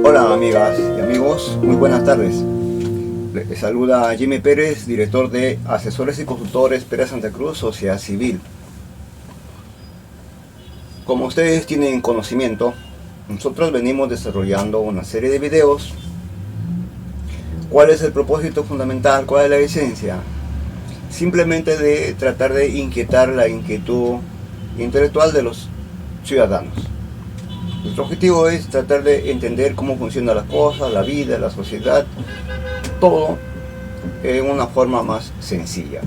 Hola amigas y amigos, muy buenas tardes. Les saluda Jimmy Pérez, director de Asesores y Consultores Pérez Santa Cruz, Sociedad Civil. Como ustedes tienen conocimiento, nosotros venimos desarrollando una serie de videos. ¿Cuál es el propósito fundamental? ¿Cuál es la esencia? Simplemente de tratar de inquietar la inquietud intelectual de los ciudadanos. Nuestro objetivo es tratar de entender cómo funcionan las cosas, la vida, la sociedad, todo en una forma más sencilla.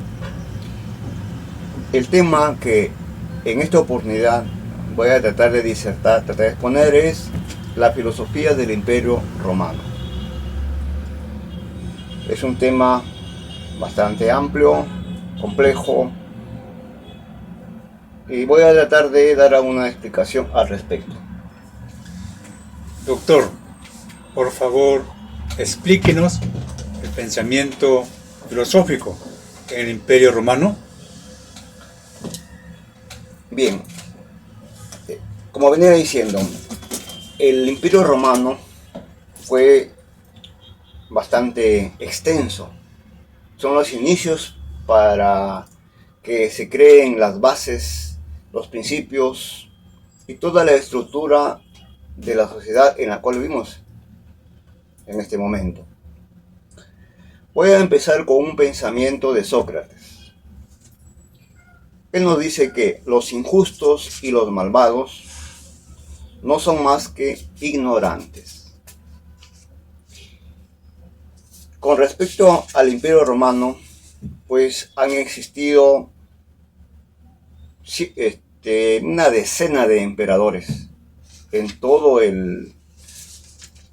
El tema que en esta oportunidad voy a tratar de disertar, tratar de exponer es la filosofía del Imperio Romano. Es un tema bastante amplio, complejo, y voy a tratar de dar una explicación al respecto. Doctor, por favor, explíquenos el pensamiento filosófico en el Imperio Romano. Bien, como venía diciendo, el Imperio Romano fue bastante extenso. Son los inicios para que se creen las bases, los principios y toda la estructura de la sociedad en la cual vivimos en este momento. Voy a empezar con un pensamiento de Sócrates. Él nos dice que los injustos y los malvados no son más que ignorantes. Con respecto al Imperio Romano, pues han existido una decena de emperadores en todo el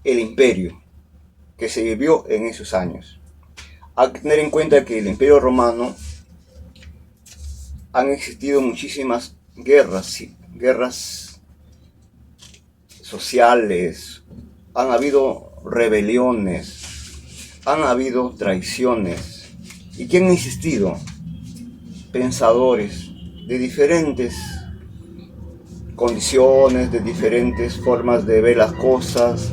imperio que se vivió en esos años. Hay que tener en cuenta que el Imperio Romano han existido muchísimas guerras sociales, han habido rebeliones, han habido traiciones, y que han existido pensadores de diferentes condiciones, de diferentes formas de ver las cosas,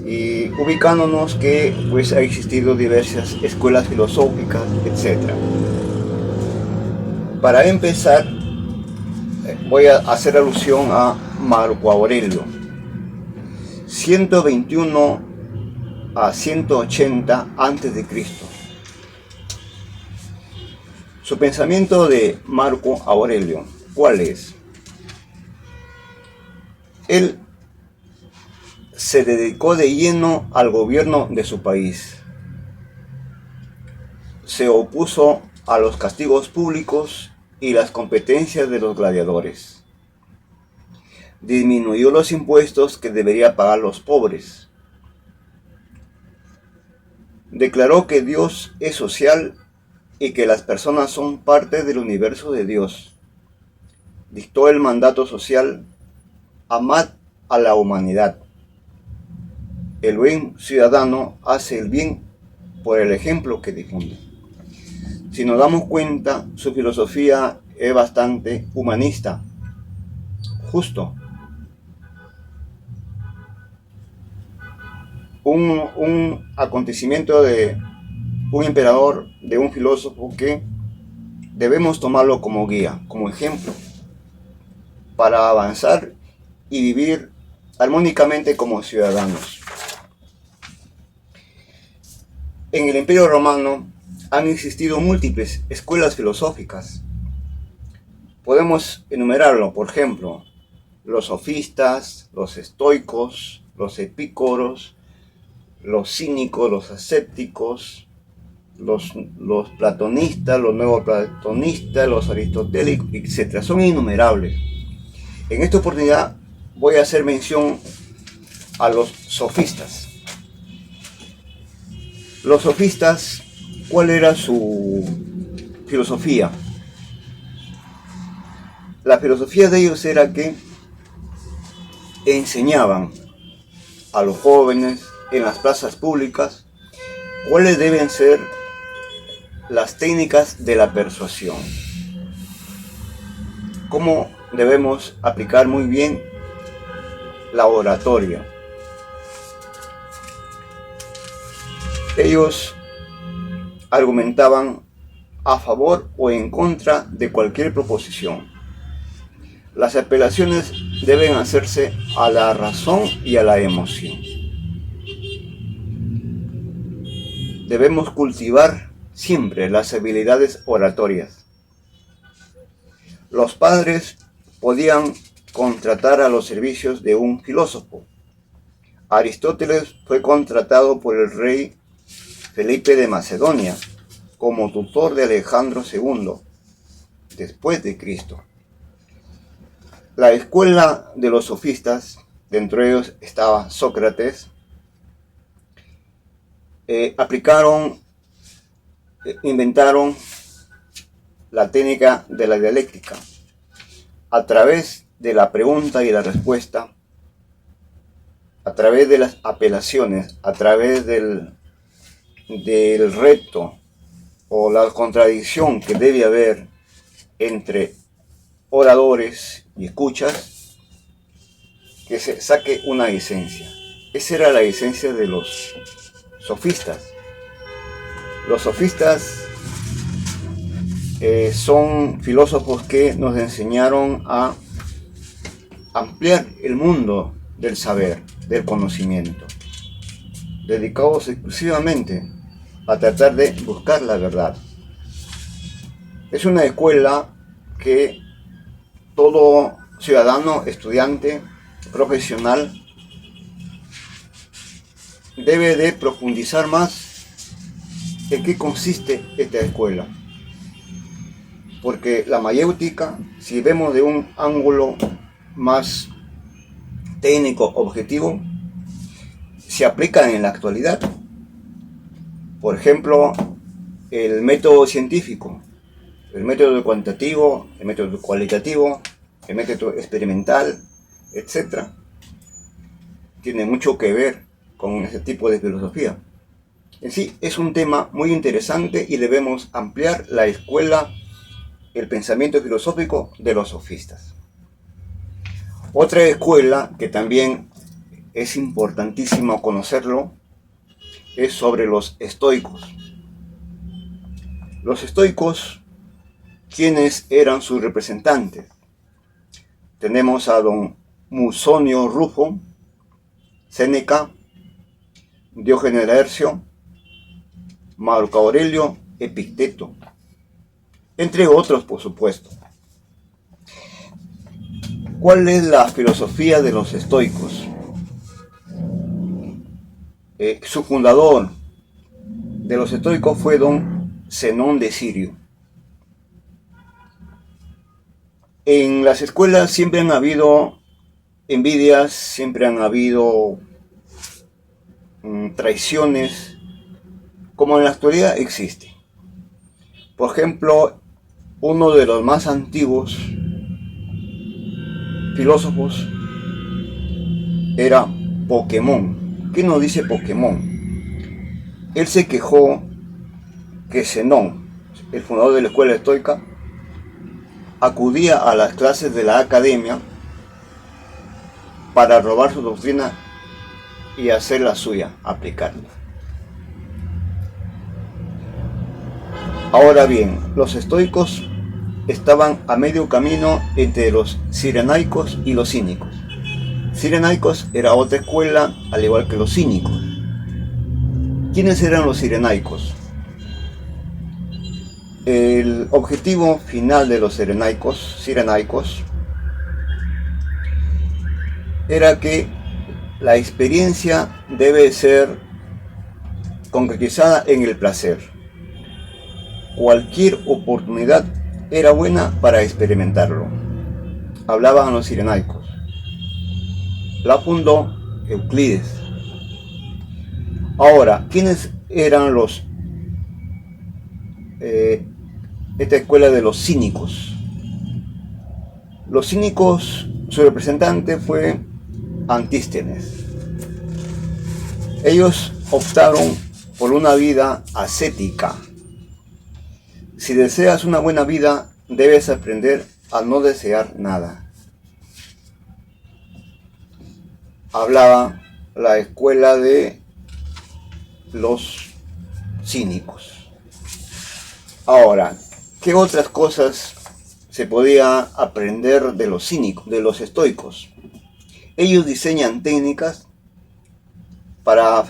y ubicándonos que pues ha existido diversas escuelas filosóficas, etc. Para empezar, voy a hacer alusión a Marco Aurelio, 121 a 180 a.C. Su pensamiento de Marco Aurelio, ¿cuál es? Él se dedicó de lleno al gobierno de su país. Se opuso a los castigos públicos y las competencias de los gladiadores. Disminuyó los impuestos que deberían pagar los pobres. Declaró que Dios es social y que las personas son parte del universo de Dios. Dictó el mandato social: amad a la humanidad. El buen ciudadano hace el bien por el ejemplo que difunde. Si nos damos cuenta, su filosofía es bastante humanista, justo. Un acontecimiento de un emperador, de un filósofo que debemos tomarlo como guía, como ejemplo, para avanzar y vivir armónicamente como ciudadanos. En el Imperio Romano han existido múltiples escuelas filosóficas. Podemos enumerarlo, por ejemplo, los sofistas, los estoicos, los epícuros, los cínicos, los ascéticos, los platonistas, los neoplatonistas, los aristotélicos, etc. Son innumerables. En esta oportunidad voy a hacer mención a los sofistas. Los sofistas, ¿cuál era su filosofía? La filosofía de ellos era que enseñaban a los jóvenes en las plazas públicas cuáles deben ser las técnicas de la persuasión, cómo debemos aplicar muy bien la oratoria, Ellos argumentaban a favor o en contra de cualquier proposición. Las apelaciones deben hacerse a la razón y a la emoción. Debemos cultivar siempre las habilidades oratorias. Los padres podían contratar a los servicios de un filósofo. Aristóteles fue contratado por el rey Felipe de Macedonia como tutor de Alejandro II, después de Cristo. La escuela de los sofistas, dentro de ellos estaba Sócrates, inventaron la técnica de la dialéctica. A través de la pregunta y la respuesta, a través de las apelaciones, a través del reto o la contradicción que debe haber entre oradores y escuchas, que se saque una esencia. Esa era la esencia de los sofistas. Los sofistas son filósofos que nos enseñaron a ampliar el mundo del saber, del conocimiento, dedicados exclusivamente a tratar de buscar la verdad. Es una escuela que todo ciudadano, estudiante, profesional debe de profundizar más en qué consiste esta escuela. Porque la mayéutica, si vemos de un ángulo más técnico, objetivo, se aplica en la actualidad. Por ejemplo, el método científico, el método cuantitativo, el método cualitativo, el método experimental, etc. Tiene mucho que ver con ese tipo de filosofía. En sí, es un tema muy interesante y debemos ampliar la escuela, el pensamiento filosófico de los sofistas. Otra escuela que también es importantísimo conocerlo es sobre los estoicos. Los estoicos, ¿quiénes eran sus representantes? Tenemos a don Musonio Rufo, Séneca, Diógenes Laercio, Marco Aurelio, Epicteto, entre otros, por supuesto. ¿Cuál es la filosofía de los estoicos? Su fundador de los estoicos fue don Zenón de Sirio. En las escuelas siempre han habido envidias, siempre han habido traiciones, como en la actualidad existe. Por ejemplo, uno de los más antiguos filósofos era Pokémon. ¿Qué nos dice Pokémon? Él se quejó que Zenón, el fundador de la escuela estoica, acudía a las clases de la academia para robar su doctrina y hacer la suya, aplicarla. Ahora bien, los estoicos estaban a medio camino entre los cirenaicos y los cínicos. Cirenaicos era otra escuela, al igual que los cínicos. ¿Quiénes eran los cirenaicos? El objetivo final de los cirenaicos era que la experiencia debe ser concretizada en el placer. Cualquier oportunidad era buena para experimentarlo. Hablaban los cirenaicos. La fundó Euclides. Ahora, ¿quiénes eran esta escuela de los cínicos? Los cínicos, su representante fue Antístenes. Ellos optaron por una vida ascética. Si deseas una buena vida, debes aprender a no desear nada. Hablaba la escuela de los cínicos. Ahora, ¿qué otras cosas se podía aprender de los cínicos, de los estoicos? Ellos diseñan técnicas para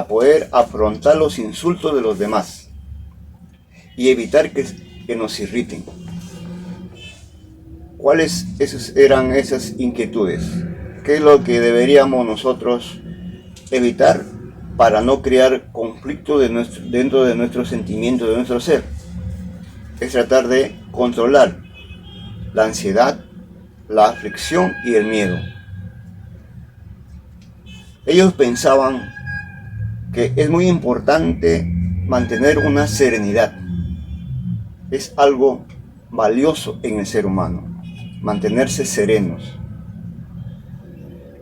poder afrontar los insultos de los demás y evitar que nos irriten. ¿Cuáles eran esas inquietudes? ¿Qué es lo que deberíamos nosotros evitar para no crear conflicto dentro de nuestro sentimiento, de nuestro ser? Es tratar de controlar la ansiedad, la aflicción y el miedo. Ellos pensaban que es muy importante mantener una serenidad. Es algo valioso en el ser humano, mantenerse serenos.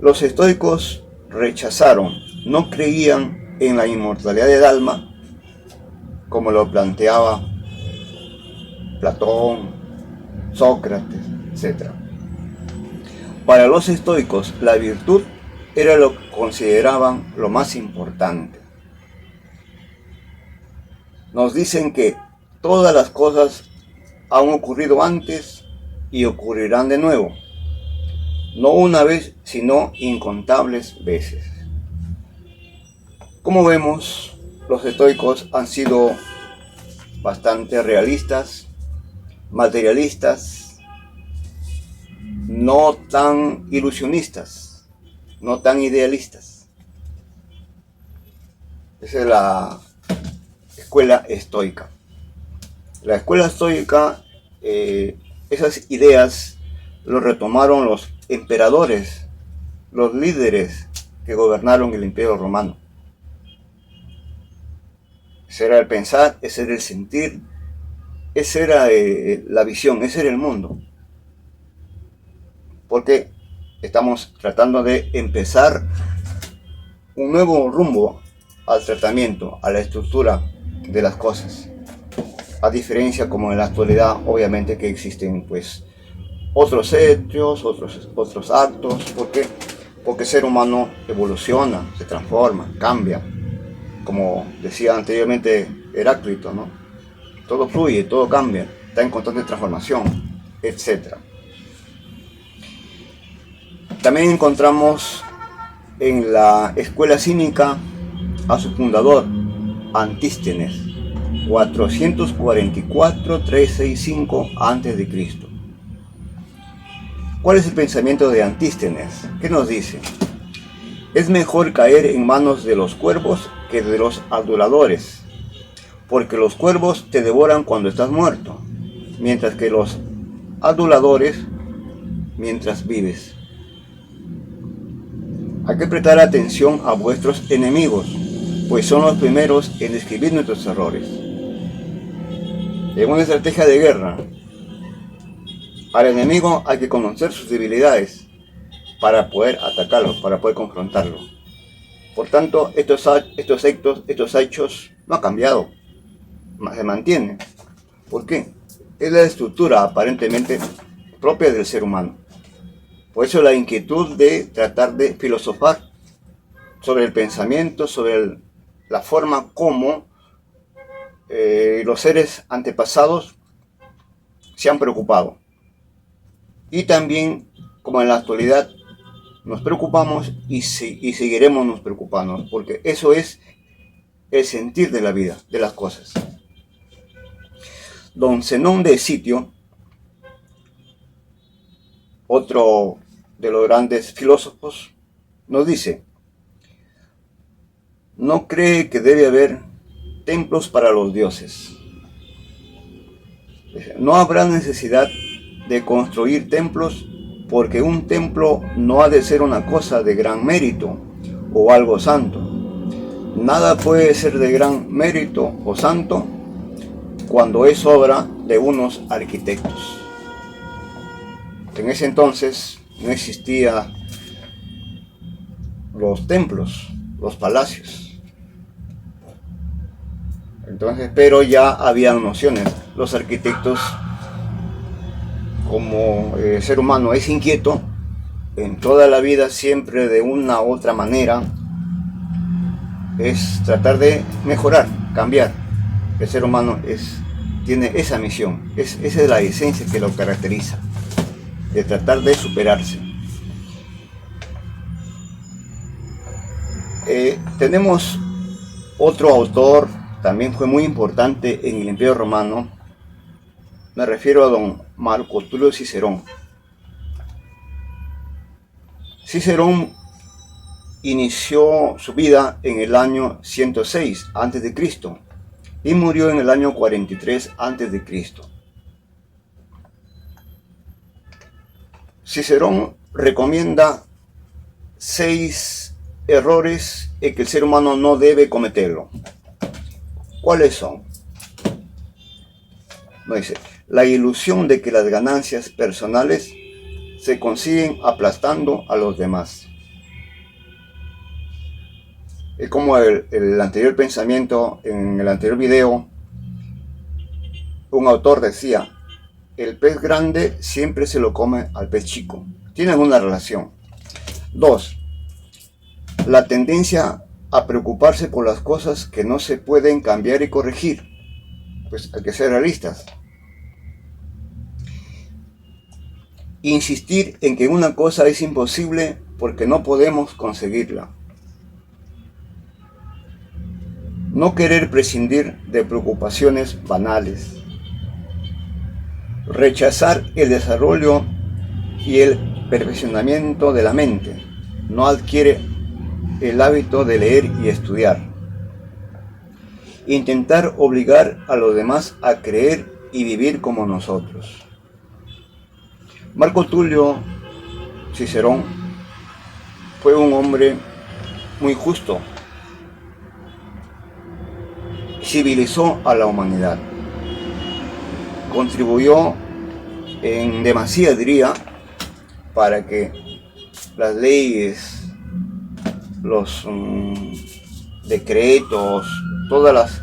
Los estoicos rechazaron, no creían en la inmortalidad del alma, como lo planteaba Platón, Sócrates, etc. Para los estoicos, la virtud era lo que consideraban lo más importante. Nos dicen que todas las cosas han ocurrido antes y ocurrirán de nuevo, no una vez, sino incontables veces. Como vemos, los estoicos han sido bastante realistas, materialistas, no tan ilusionistas, no tan idealistas. Esa es la escuela estoica. La escuela estoica, esas ideas lo retomaron los emperadores, los líderes que gobernaron el Imperio Romano. Ese era el pensar, ese era el sentir, esa era la visión, ese era el mundo. Porque estamos tratando de empezar un nuevo rumbo al tratamiento, a la estructura de las cosas. A diferencia como en la actualidad, obviamente que existen pues otros hechos, otros actos. ¿Por qué? Porque el ser humano evoluciona, se transforma, cambia. Como decía anteriormente Heráclito, ¿no? Todo fluye, todo cambia, está en constante transformación, etc. También encontramos en la escuela cínica a su fundador, Antístenes, 444-365 a.C. ¿Cuál es el pensamiento de Antístenes? ¿Qué nos dice? Es mejor caer en manos de los cuervos que de los aduladores, porque los cuervos te devoran cuando estás muerto, mientras que los aduladores mientras vives. Hay que prestar atención a vuestros enemigos, pues son los primeros en describir nuestros errores. En una estrategia de guerra, al enemigo hay que conocer sus debilidades para poder atacarlo, para poder confrontarlo. Por tanto, estos hechos no han cambiado, se mantienen. ¿Por qué? Es la estructura aparentemente propia del ser humano. Por eso la inquietud de tratar de filosofar sobre el pensamiento, sobre la forma como los seres antepasados se han preocupado. Y también, como en la actualidad, nos preocupamos y seguiremos nos preocupando, porque eso es el sentir de la vida, de las cosas. Don Zenón de Sitio, otro de los grandes filósofos, nos dice: no cree que debe haber templos para los dioses. No habrá necesidad de construir templos, porque un templo no ha de ser una cosa de gran mérito o algo santo. Nada puede ser de gran mérito o santo cuando es obra de unos arquitectos. En ese entonces no existían los templos, los palacios. Entonces, pero ya habían nociones. Los arquitectos, como el ser humano es inquieto, en toda la vida siempre de una u otra manera es tratar de mejorar. cambiar. El ser humano tiene esa misión, esa es la esencia que lo caracteriza, de tratar de superarse. Tenemos otro autor, también fue muy importante en el Imperio Romano, me refiero a don Marco Tulio Cicerón. Cicerón inició su vida en el año 106 a.C. y murió en el año 43 a.C. Cicerón recomienda 6 errores en que el ser humano no debe cometerlo. ¿Cuáles son? No dice, la ilusión de que las ganancias personales se consiguen aplastando a los demás. Es como el anterior pensamiento, en el anterior video, un autor decía, el pez grande siempre se lo come al pez chico. Tienen una relación. 2. La tendencia a preocuparse por las cosas que no se pueden cambiar y corregir. Pues hay que ser realistas. Insistir en que una cosa es imposible porque no podemos conseguirla. No querer prescindir de preocupaciones banales. Rechazar el desarrollo y el perfeccionamiento de la mente. No adquiere el hábito de leer y estudiar. Intentar obligar a los demás a creer y vivir como nosotros. Marco Tulio Cicerón fue un hombre muy justo. Civilizó a la humanidad. Contribuyó en demasía, diría, para que las leyes, los decretos, todas las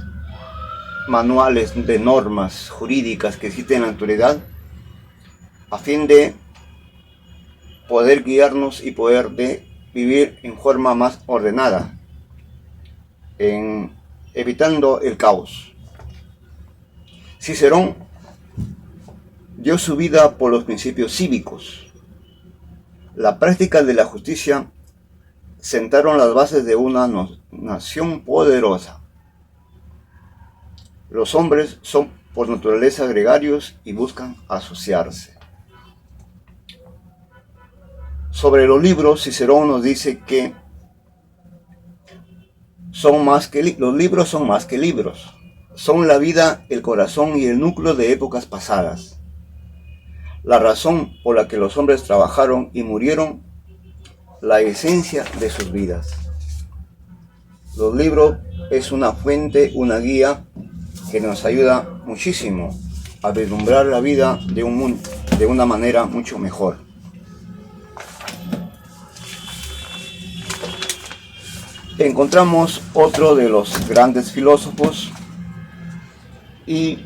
manuales de normas jurídicas que existen en la actualidad, a fin de poder guiarnos y poder vivir en forma más ordenada, evitando el caos. Cicerón dio su vida por los principios cívicos. La práctica de la justicia sentaron las bases de una nación poderosa. Los hombres son por naturaleza gregarios y buscan asociarse. Sobre los libros, Cicerón nos dice que los libros son más que libros. Son la vida, el corazón y el núcleo de épocas pasadas. La razón por la que los hombres trabajaron y murieron, la esencia de sus vidas. Los libros es una fuente, una guía que nos ayuda muchísimo a vislumbrar la vida de una manera mucho mejor. Encontramos otro de los grandes filósofos y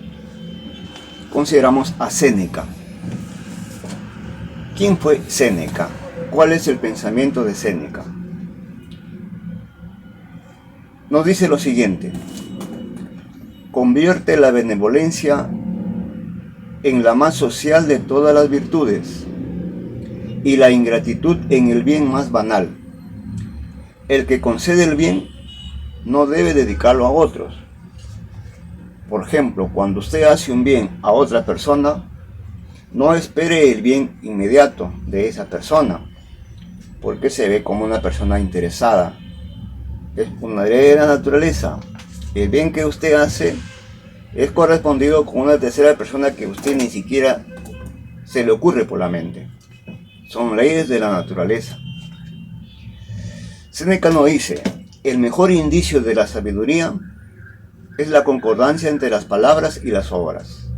consideramos a Séneca. ¿Quién fue Séneca? ¿Cuál es el pensamiento de Séneca? Nos dice lo siguiente: convierte la benevolencia en la más social de todas las virtudes y la ingratitud en el bien más banal. El que concede el bien no debe dedicarlo a otros. Por ejemplo, cuando usted hace un bien a otra persona, no espere el bien inmediato de esa persona, porque se ve como una persona interesada. Es una ley de la naturaleza. El bien que usted hace es correspondido con una tercera persona que usted ni siquiera se le ocurre por la mente. Son leyes de la naturaleza. Séneca nos dice, el mejor indicio de la sabiduría es la concordancia entre las palabras y las obras.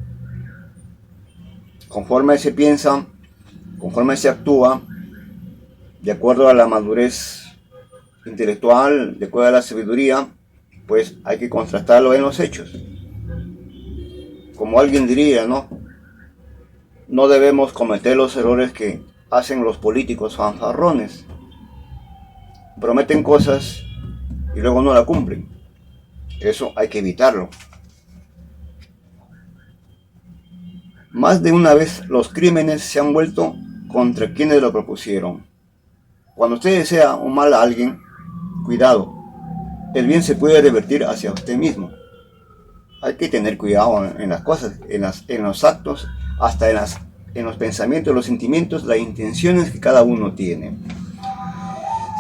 Conforme se piensa, conforme se actúa, de acuerdo a la madurez intelectual, de acuerdo a la sabiduría, pues hay que contrastarlo en los hechos. Como alguien diría, no debemos cometer los errores que hacen los políticos fanfarrones. Prometen cosas y luego no la cumplen. Eso hay que evitarlo. Más de una vez los crímenes se han vuelto contra quienes lo propusieron. Cuando usted desea un mal a alguien, cuidado, el bien se puede revertir hacia usted mismo. Hay que tener cuidado en las cosas, en los actos, hasta en los pensamientos, los sentimientos, las intenciones que cada uno tiene.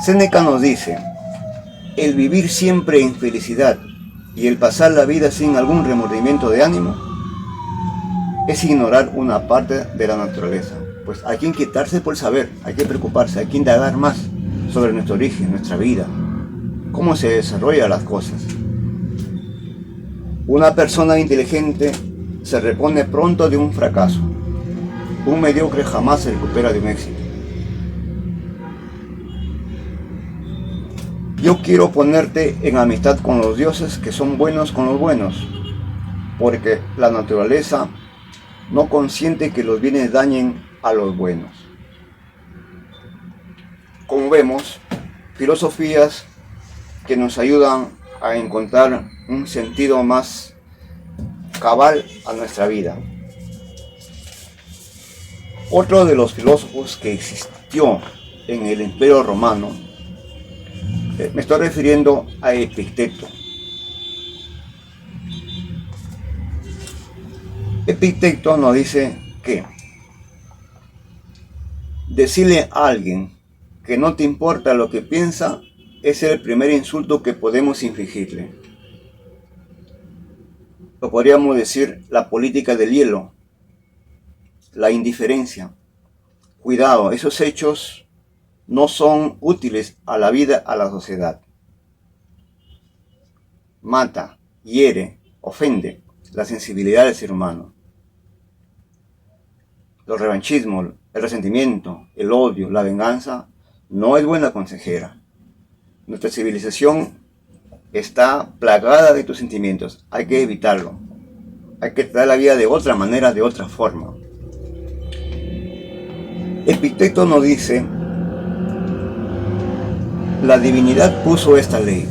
Séneca nos dice, el vivir siempre en felicidad y el pasar la vida sin algún remordimiento de ánimo es ignorar una parte de la naturaleza. Pues hay que inquietarse por saber, hay que preocuparse, hay que indagar más sobre nuestro origen, nuestra vida, cómo se desarrollan las cosas. Una persona inteligente se repone pronto de un fracaso. Un mediocre jamás se recupera de un éxito. Yo quiero ponerte en amistad con los dioses que son buenos con los buenos, porque la naturaleza no consiente que los bienes dañen a los buenos. Como vemos, filosofías que nos ayudan a encontrar un sentido más cabal a nuestra vida. Otro de los filósofos que existió en el Imperio Romano, me estoy refiriendo a Epicteto. Epicteto nos dice que decirle a alguien que no te importa lo que piensa es el primer insulto que podemos infligirle. Lo podríamos decir la política del hielo, la indiferencia. Cuidado, esos hechos no son útiles a la vida, a la sociedad. Mata, hiere, ofende la sensibilidad del ser humano. Los revanchismos, el resentimiento, el odio, la venganza, no es buena consejera. Nuestra civilización está plagada de estos sentimientos. Hay que evitarlo. Hay que tratar la vida de otra manera, de otra forma. Epicteto nos dice, la divinidad puso esta ley.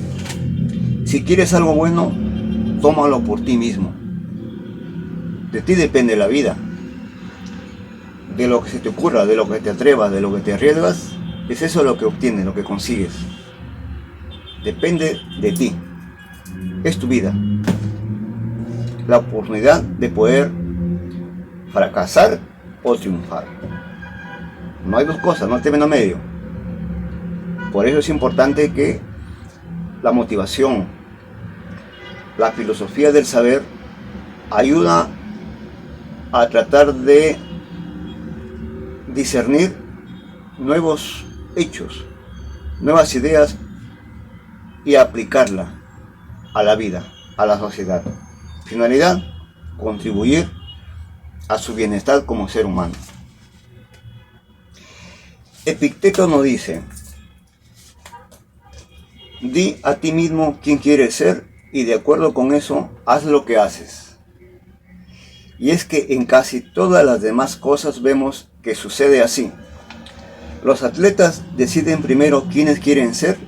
Si quieres algo bueno, tómalo por ti mismo. De ti depende la vida. De lo que se te ocurra, de lo que te atrevas, de lo que te arriesgas, es eso lo que obtienes, lo que consigues. Depende de ti. Es tu vida. La oportunidad de poder fracasar o triunfar. No hay dos cosas, no hay término medio. Por eso es importante que la motivación, la filosofía del saber, ayuda a tratar de discernir nuevos hechos, nuevas ideas y aplicarla a la vida, a la sociedad. Finalidad, contribuir a su bienestar como ser humano. Epicteto nos dice, di a ti mismo quién quieres ser y de acuerdo con eso, haz lo que haces. Y es que en casi todas las demás cosas vemos que sucede así. Los atletas deciden primero quiénes quieren ser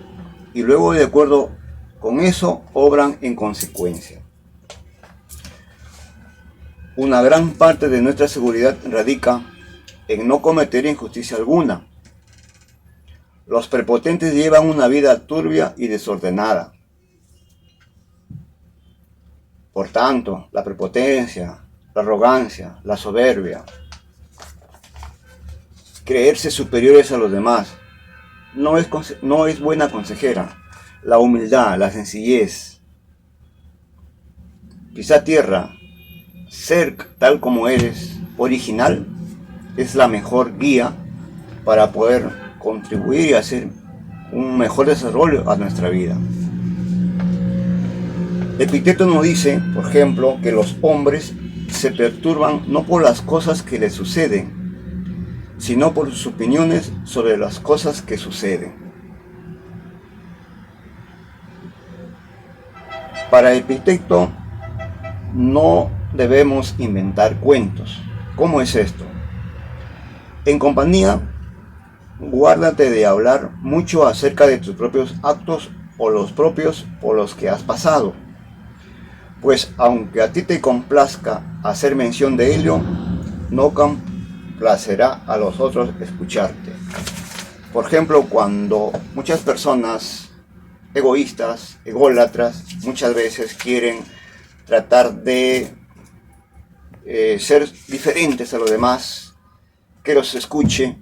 y luego de acuerdo con eso obran en consecuencia. Una gran parte de nuestra seguridad radica en no cometer injusticia alguna. Los prepotentes llevan una vida turbia y desordenada. Por tanto, la prepotencia, la arrogancia, la soberbia, creerse superiores a los demás, no es buena consejera. La humildad, la sencillez, pisar tierra, ser tal como eres, original, es la mejor guía para poder contribuir y hacer un mejor desarrollo a nuestra vida. Epicteto nos dice, por ejemplo, que los hombres se perturban no por las cosas que les suceden, sino por sus opiniones sobre las cosas que suceden. Para Epicteto no debemos inventar cuentos. ¿Cómo es esto? En compañía, guárdate de hablar mucho acerca de tus propios actos o los propios por los que has pasado. Pues aunque a ti te complazca hacer mención de ello, no complacerá a los otros escucharte. Por ejemplo, cuando muchas personas egoístas, ególatras, muchas veces quieren tratar de ser diferentes a los demás, que los escuche,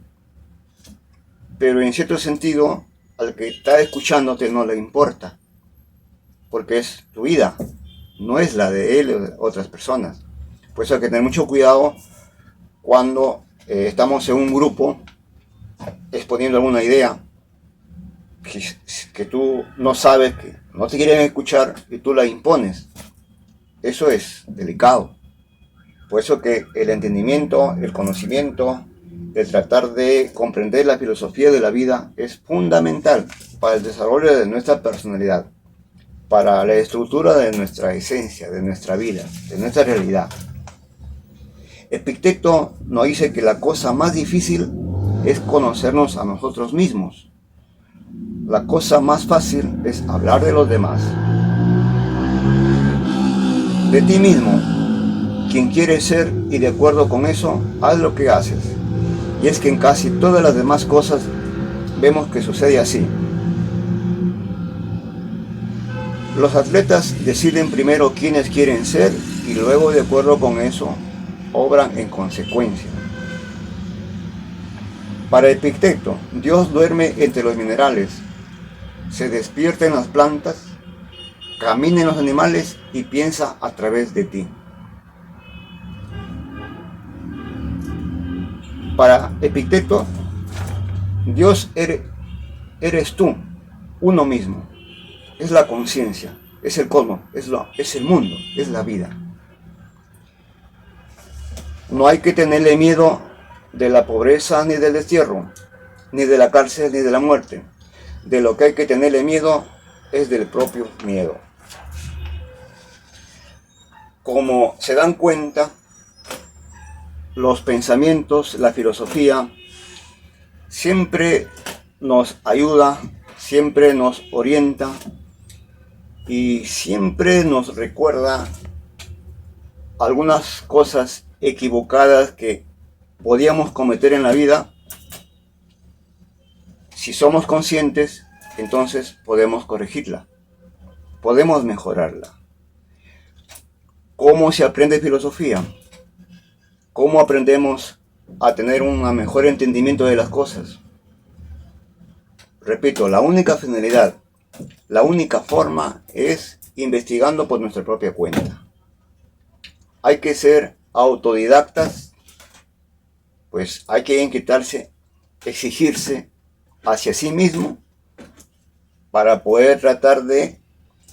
pero en cierto sentido al que está escuchándote no le importa, porque es tu vida, no es la de él o de otras personas. Por eso hay que tener mucho cuidado cuando estamos en un grupo exponiendo alguna idea que tú no sabes, que no te quieren escuchar y tú la impones. Eso es delicado. Por eso que el entendimiento, el conocimiento, el tratar de comprender la filosofía de la vida es fundamental para el desarrollo de nuestra personalidad, para la estructura de nuestra esencia, de nuestra vida, de nuestra realidad. Epicteto nos dice que la cosa más difícil es conocernos a nosotros mismos. La cosa más fácil es hablar de los demás. De ti mismo, quien quiere ser y de acuerdo con eso, haz lo que haces. Y es que en casi todas las demás cosas vemos que sucede así. Los atletas deciden primero quiénes quieren ser y luego de acuerdo con eso obran en consecuencia. Para Epicteto, Dios duerme entre los minerales, se despierta en las plantas, camina en los animales y piensa a través de ti. Para Epicteto, Dios eres tú, uno mismo. Es la conciencia, es el cosmos, es el mundo, es la vida. No hay que tenerle miedo de la pobreza ni del destierro, ni de la cárcel ni de la muerte. De lo que hay que tenerle miedo es del propio miedo. Como se dan cuenta, los pensamientos, la filosofía, siempre nos ayuda, siempre nos orienta y siempre nos recuerda algunas cosas equivocadas que podíamos cometer en la vida. Si somos conscientes, entonces podemos corregirla, podemos mejorarla. ¿Cómo se aprende filosofía? ¿Cómo aprendemos a tener un mejor entendimiento de las cosas? Repito, la única finalidad, la única forma es investigando por nuestra propia cuenta. Hay que ser autodidactas, pues hay que inquietarse, exigirse hacia sí mismo para poder tratar de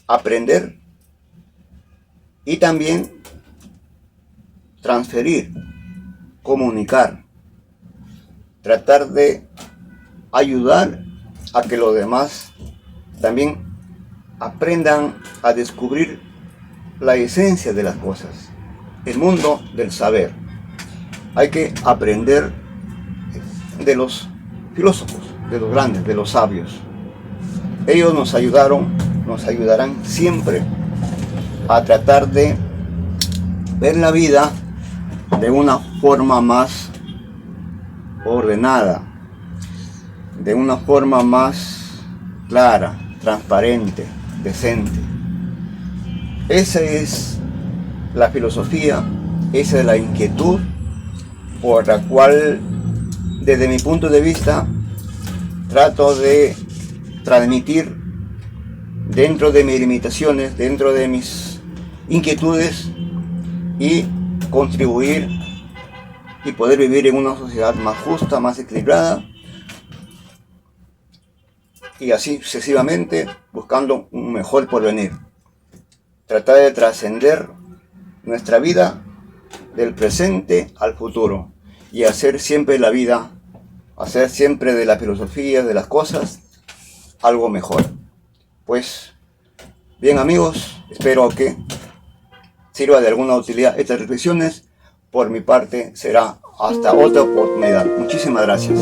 aprender y también transferir, comunicar, tratar de ayudar a que los demás también aprendan a descubrir la esencia de las cosas, el mundo del saber. Hay que aprender de los filósofos, de los grandes, de los sabios. Ellos nos ayudarán siempre a tratar de ver la vida de una forma más ordenada, de una forma más clara, transparente, decente. Esa es la filosofía, esa es la inquietud por la cual, desde mi punto de vista, trato de transmitir dentro de mis limitaciones, dentro de mis inquietudes y contribuir y poder vivir en una sociedad más justa, más equilibrada y así sucesivamente buscando un mejor porvenir. Tratar de trascender nuestra vida del presente al futuro y hacer siempre la vida, hacer siempre de la filosofía, de las cosas, algo mejor. Pues bien amigos, espero que sirva de alguna utilidad estas reflexiones. Por mi parte será hasta otra oportunidad. Muchísimas gracias.